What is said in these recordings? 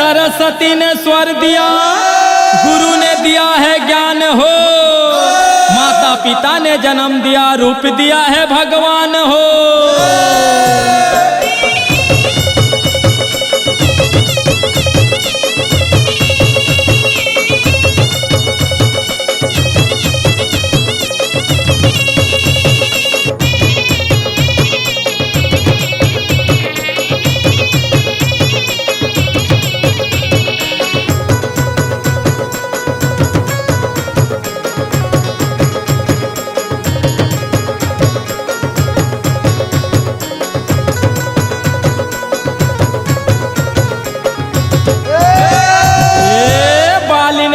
सरस्वती ने स्वर दिया, गुरु ने दिया है ज्ञान हो, माता पिता ने जन्म दिया, रूप दिया है भगवान हो।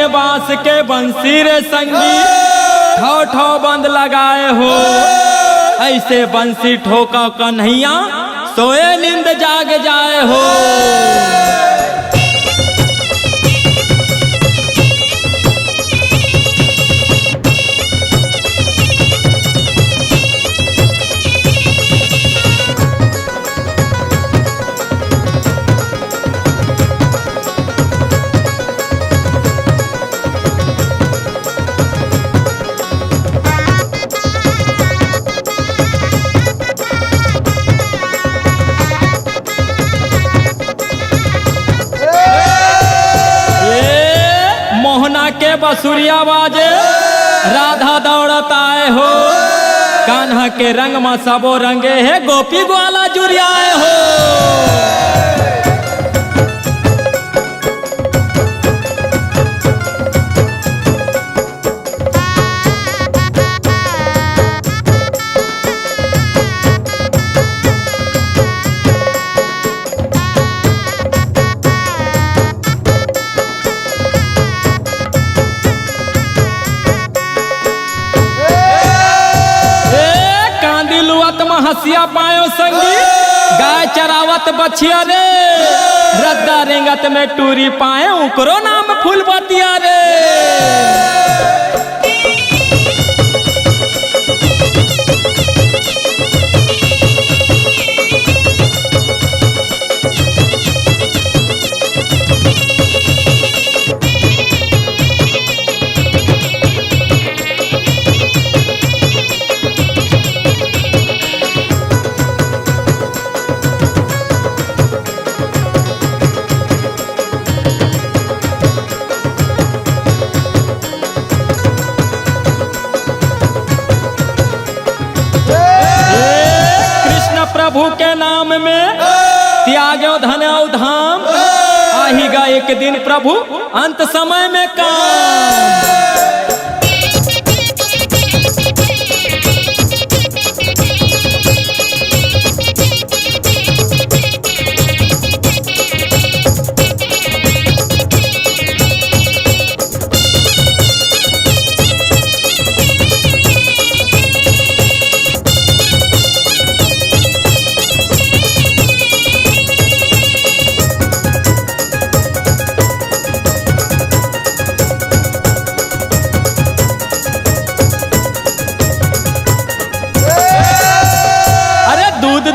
बांस के बंसी रे संगी ठो ठो बंद लगाए हो, ऐसे बंसी ठोका कन्हैया सोए नींद जाग जाए हो। के बसुरिया बाजे राधा दौड़त आए हो, कान्हा के रंग में सबो रंगे है, गोपी ग्वाला जुरियाए हो। हसिया पायो संगी गाय चरावत बछिया रे, रद्दा रेंगत में टूरी पाए उकरो नाम फूल बतिया रे। प्रभु के नाम में त्यागो धन और धाम, आहीगा एक दिन प्रभु अंत समय में काम।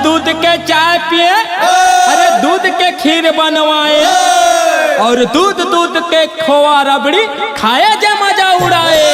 दूध के चाय पिए, अरे दूध के खीर बनवाए, और दूध के खोआ रबड़ी खाए जे मजा उड़ाए।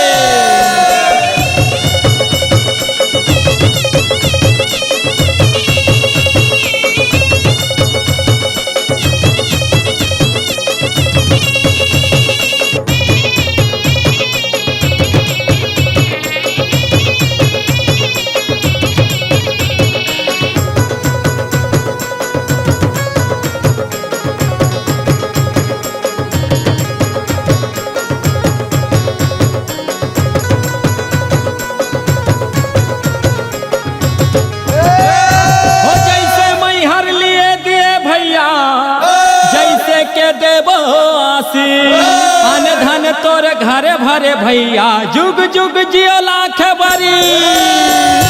अन धन तोर घरे भरे भैया, जुग जुग जियो लाख बरी।